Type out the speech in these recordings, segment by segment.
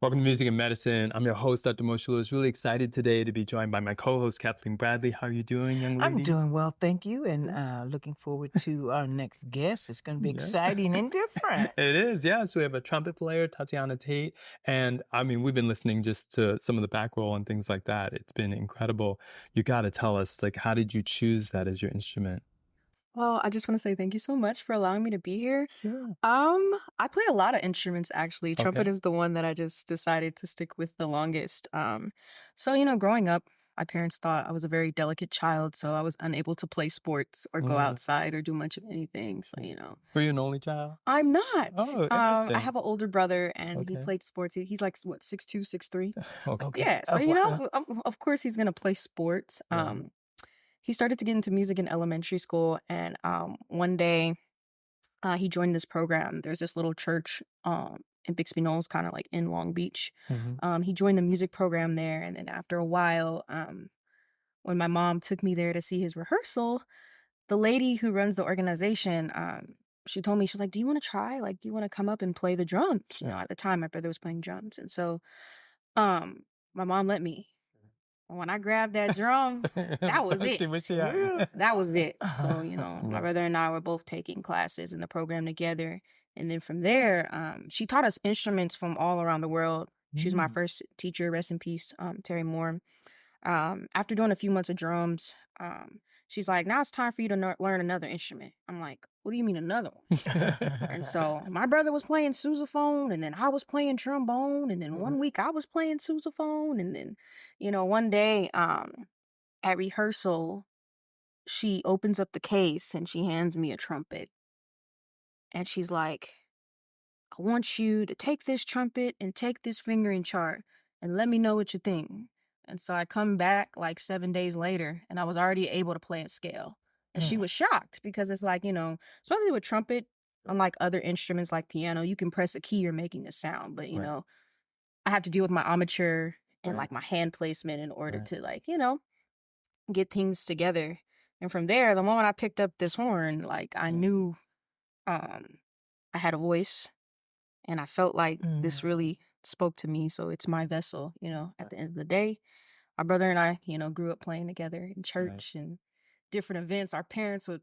Welcome to Music and Medicine. I'm your host, Dr. Moshe Lewis. Really excited today to be joined by my co-host, Kathleen Bradley. How are you doing, young lady? I'm doing well, thank you, and looking forward to our next guest. It's going to be exciting and different. It is, yes. We have a trumpet player, Tatiana Tate, and I mean, we've been listening just to some of the back roll and things like that. It's been incredible. You got to tell us, like, how did you choose that as your instrument? Well, I just want to say thank you so much for allowing me to be here. Sure. I play a lot of instruments actually. Trumpet Okay. is the one that I just decided to stick with the longest. So growing up, my parents thought I was a very delicate child, so I was unable to play sports or go outside or do much of anything. So, Were you an only child? I'm not. Oh, I interesting. have an older brother and he Okay. played sports. He's like, what, 6'2", 6'3"? Okay. Yeah, so, wow. of course he's going to play sports. Yeah. He started to get into music in elementary school, and one day he joined this program. There's this little church in Bixby Knolls, kind of like in Long Beach. Mhm. He joined the music program there, and then after a while, when my mom took me there to see his rehearsal, the lady who runs the organization, she told me, she's like, do you want to try? Like, do you want to come up and play the drums? At the time, my brother was playing drums. And so my mom let me. When I grabbed that drum, that was it. That was it. So, my brother and I were both taking classes in the program together. And then from there, she taught us instruments from all around the world. She was my first teacher, rest in peace, Terry Moore. After doing a few months of drums, she's like, now it's time for you to learn another instrument. I'm like, what do you mean another one? And so my brother was playing sousaphone, and then I was playing trombone, and then one week I was playing sousaphone, and then, one day at rehearsal, she opens up the case and she hands me a trumpet. And she's like, I want you to take this trumpet and take this fingering chart and let me know what you think. And so I come back like 7 days later and I was already able to play a scale. And she was shocked because it's like, especially with trumpet, unlike other instruments like piano, you can press a key, you're making a sound. But, I have to deal with my armature and like my hand placement in order to like, get things together. And from there, the moment I picked up this horn, like I knew I had a voice. And I felt like this really spoke to me. So it's my vessel, at the end of the day. My brother and I, grew up playing together in church and different events. Our parents would,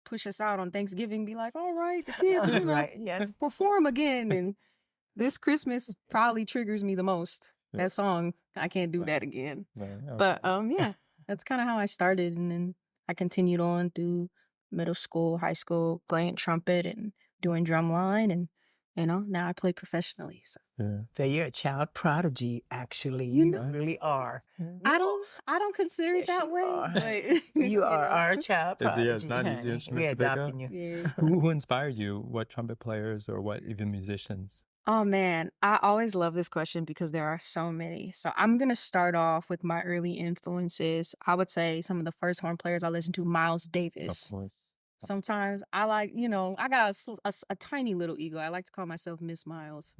push us out on Thanksgiving, be like, all right, the kids are gonna perform again. And this Christmas probably triggers me the most. That song, I can't do that again. But yeah, that's kind of how I started. And then I continued on through middle school, high school, playing trumpet and doing drumline, and now I play professionally. So you're a child prodigy, actually. You really are. I don't consider it that way, but you are our child prodigy. It's not an easy instrument We're to pick up. adopting you. Yeah. Who inspired you? What trumpet players or what even musicians? Oh man, I always love this question because there are so many. So I'm going to start off with my early influences. I would say some of the first horn players I listened to, Miles Davis. Of course. Sometimes I like, I got a tiny little ego. I like to call myself Miss Miles.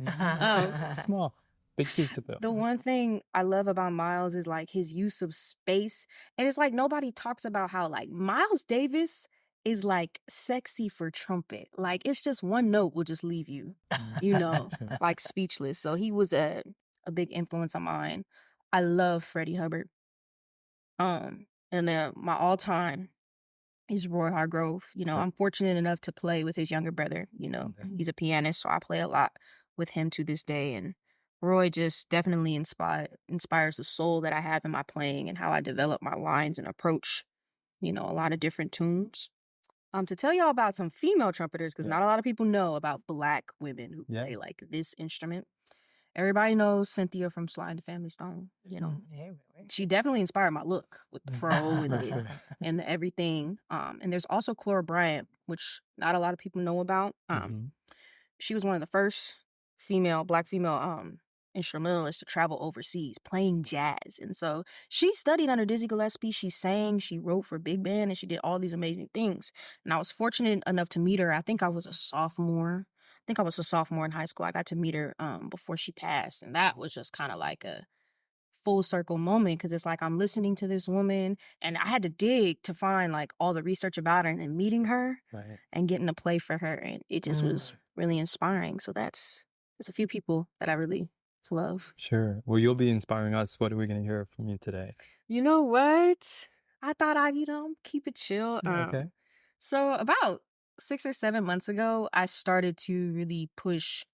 Small, big piece to build. The one thing I love about Miles is like his use of space. And it's like nobody talks about how like Miles Davis is like sexy for trumpet. Like it's just one note will just leave you, like speechless. So he was a big influence on mine. I love Freddie Hubbard. And then my all-time is Roy Hargrove. I'm fortunate enough to play with his younger brother. He's a pianist, so I play a lot with him to this day. And Roy just definitely inspires the soul that I have in my playing and how I develop my lines and approach, a lot of different tunes. To tell y'all about some female trumpeters, because not a lot of people know about Black women who play like this instrument. Everybody knows Cynthia from Sly and the Family Stone. She definitely inspired my look with the fro and the everything. And there's also Clara Bryant, which not a lot of people know about. She was one of the first Black female instrumentalists to travel overseas playing jazz. And so she studied under Dizzy Gillespie. She sang, she wrote for big band, and she did all these amazing things. And I was fortunate enough to meet her. I think I was a sophomore in high school. I got to meet her before she passed. And that was just kind of like a full circle moment because it's like I'm listening to this woman and I had to dig to find like all the research about her and then meeting her and getting to play for her. And it just was really inspiring. So that's a few people that I really It's love. Sure. Well, you'll be inspiring us. What are we going to hear from you today? You know what? I thought I'd, keep it chill. Okay. So about 6 or 7 months ago, I started to really push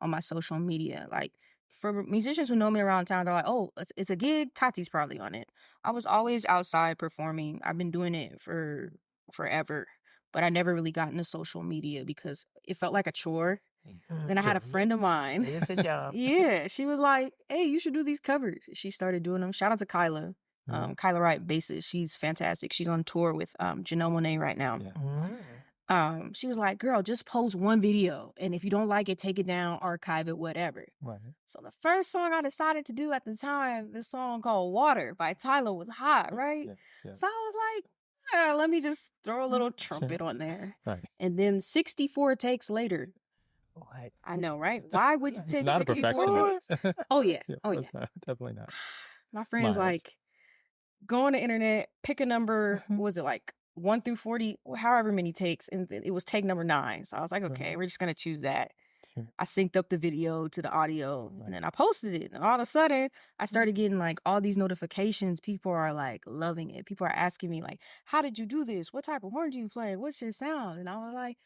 on my social media. Like for musicians who know me around town, they're like, "Oh, it's a gig. Tati's probably on it." I was always outside performing. I've been doing it for forever, but I never really got into social media because it felt like a chore. Then I had a friend of mine. It's a job. Yeah, she was like, "Hey, you should do these covers." She started doing them. Shout out to Kyla. Kyla Wright, bassist. She's fantastic. She's on tour with Janelle Monáe right now. She was like, "Girl, just post one video, and if you don't like it, take it down, archive it, whatever." Right. So the first song I decided to do at the time, this song called "Water" by Tyler, was hot, right? Yes. So I was like, let me just throw a little trumpet on there. Right. And then 64 takes later. What? I know, right? Why would you take Not a 64 perfectionist. takes? Oh yeah. Oh yeah. Not, definitely not. My friend's Miles. like, go on the internet, pick a number. What was it, like 1 through 40, however many takes, and it was take number 9. So I was like, okay, we're just gonna choose that. Sure. I synced up the video to the audio, and then I posted it. And all of a sudden, I started getting like all these notifications. People are like loving it. People are asking me like, "How did you do this? What type of horn do you play? What's your sound?" And I was like,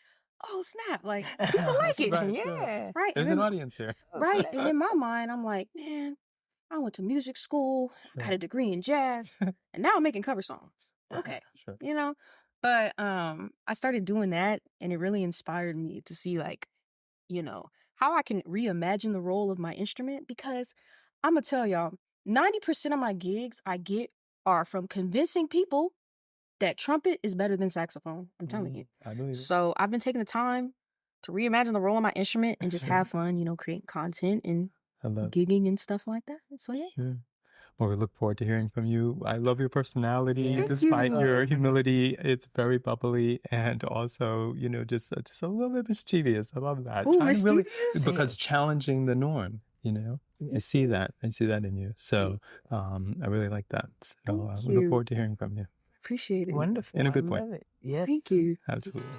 "Oh snap! Like people like it, Right, Yeah. right?" There's And an then, audience here. right. And in my mind, I'm like, man, I went to music school, got a degree in jazz, and now I'm making cover songs. Okay, Sure. But I started doing that, and it really inspired me to see like, how I can reimagine the role of my instrument. Because I'm gonna tell y'all, 90% of my gigs I get are from convincing people that trumpet is better than saxophone. I'm telling you. I believe it. So I've been taking the time to reimagine the role of my instrument and just have fun, creating content and I love gigging and stuff like that. So yeah. Sure. Well, we look forward to hearing from you. I love your personality, Thank despite you. your humility. It's very bubbly and also, just a little bit mischievous. I love that. Ooh, Trying to really, mischievous? because challenging the norm. I see that. I see that in you. So, I really like that. So, Thank we look you. forward to hearing from you. Appreciate it. Wonderful. In a good I way. love it. Yeah. Thank you. Absolutely.